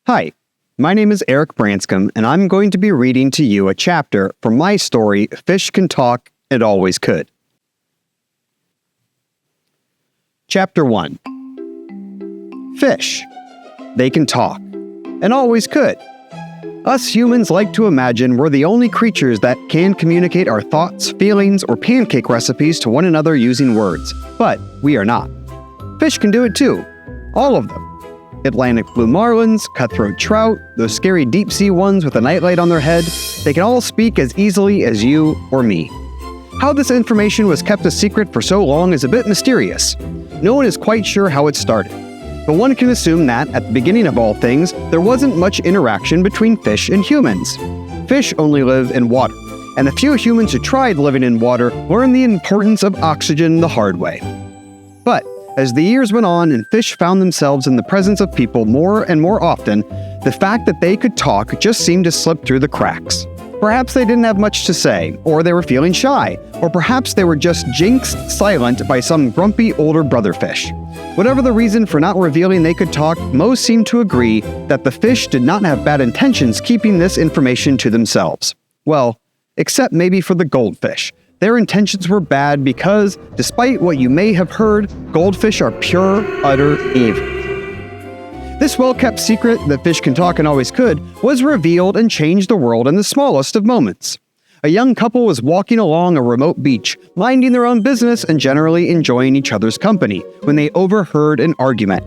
Hi, my name is Eric Branscombe, and I'm going to be reading to you a chapter from my story, Fish Can Talk, It Always Could. Chapter 1. Fish. They can talk, and always could. Us humans like to imagine we're the only creatures that can communicate our thoughts, feelings, or pancake recipes to one another using words, but we are not. Fish can do it too. All of them. Atlantic blue marlins, cutthroat trout, those scary deep-sea ones with a nightlight on their head, they can all speak as easily as you or me. How this information was kept a secret for so long is a bit mysterious. No one is quite sure how it started, but one can assume that, at the beginning of all things, there wasn't much interaction between fish and humans. Fish only live in water, and the few humans who tried living in water learned the importance of oxygen the hard way. But as the years went on and fish found themselves in the presence of people more and more often, the fact that they could talk just seemed to slip through the cracks. Perhaps they didn't have much to say, or they were feeling shy, or perhaps they were just jinxed silent by some grumpy older brother fish. Whatever the reason for not revealing they could talk, most seemed to agree that the fish did not have bad intentions keeping this information to themselves. Well, except maybe for the goldfish. Their intentions were bad because, despite what you may have heard, goldfish are pure, utter evil. This well-kept secret that fish can talk and always could was revealed and changed the world in the smallest of moments. A young couple was walking along a remote beach, minding their own business and generally enjoying each other's company, when they overheard an argument.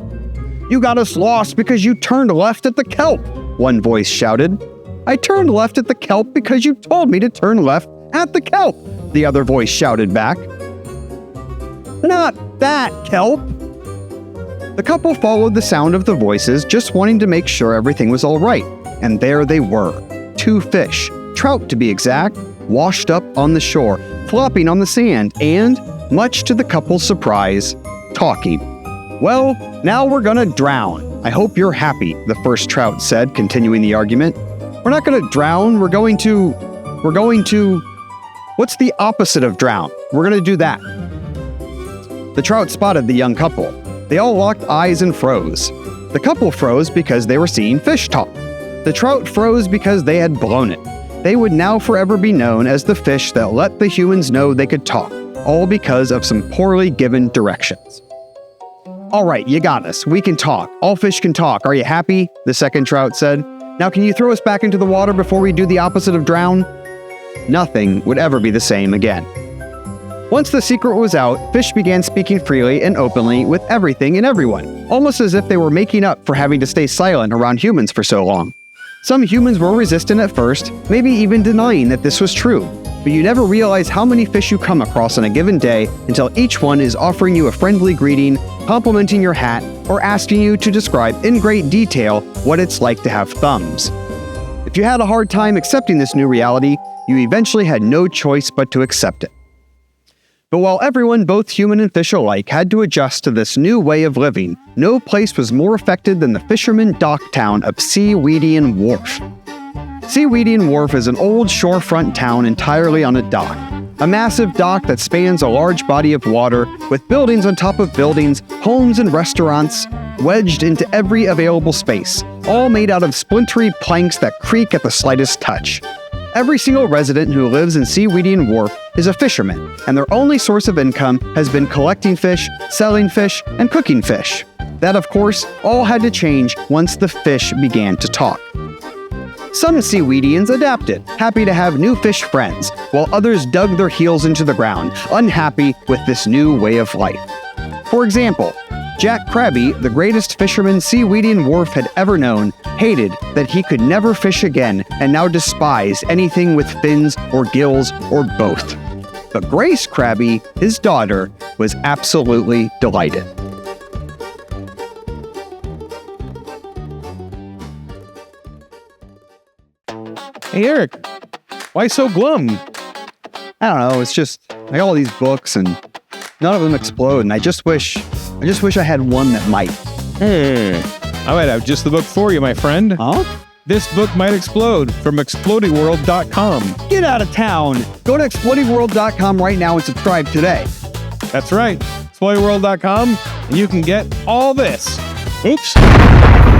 "You got us lost because you turned left at the kelp," one voice shouted. "I turned left at the kelp because you told me to turn left at the kelp," the other voice shouted back. "Not that kelp." The couple followed the sound of the voices, just wanting to make sure everything was all right. And there they were. 2 fish, trout to be exact, washed up on the shore, flopping on the sand, and, much to the couple's surprise, talking. "Well, now we're gonna drown. I hope you're happy," the first trout said, continuing the argument. "We're not gonna drown, we're going to... What's the opposite of drown? We're gonna do that." The trout spotted the young couple. They all locked eyes and froze. The couple froze because they were seeing fish talk. The trout froze because they had blown it. They would now forever be known as the fish that let the humans know they could talk, all because of some poorly given directions. "All right, you got us. We can talk. All fish can talk. Are you happy?" the second trout said. "Now can you throw us back into the water before we do the opposite of drown?" Nothing would ever be the same again. Once the secret was out, fish began speaking freely and openly with everything and everyone, almost as if they were making up for having to stay silent around humans for so long. Some humans were resistant at first, maybe even denying that this was true, but you never realize how many fish you come across on a given day until each one is offering you a friendly greeting, complimenting your hat, or asking you to describe in great detail what it's like to have thumbs. If you had a hard time accepting this new reality, you eventually had no choice but to accept it. But while everyone, both human and fish alike, had to adjust to this new way of living, no place was more affected than the fisherman dock town of Seaweedian Wharf. Seaweedian Wharf is an old shorefront town entirely on a dock. A massive dock that spans a large body of water, with buildings on top of buildings, homes and restaurants, wedged into every available space, all made out of splintery planks that creak at the slightest touch. Every single resident who lives in Seaweedian Wharf is a fisherman, and their only source of income has been collecting fish, selling fish, and cooking fish. That, of course, all had to change once the fish began to talk. Some Seaweedians adapted, happy to have new fish friends, while others dug their heels into the ground, unhappy with this new way of life. For example, Jack Krabby, the greatest fisherman Seaweedian Wharf had ever known, hated that he could never fish again and now despised anything with fins or gills or both. But Grace Krabby, his daughter, was absolutely delighted. Hey Eric, why so glum? I don't know, it's just, I got all these books and none of them explode, and I just wish I had one that might. I might have just the book for you, my friend. Huh? This book might explode from explodingworld.com. Get out of town! Go to explodingworld.com right now and subscribe today. That's right, explodingworld.com, and you can get all this. Oops.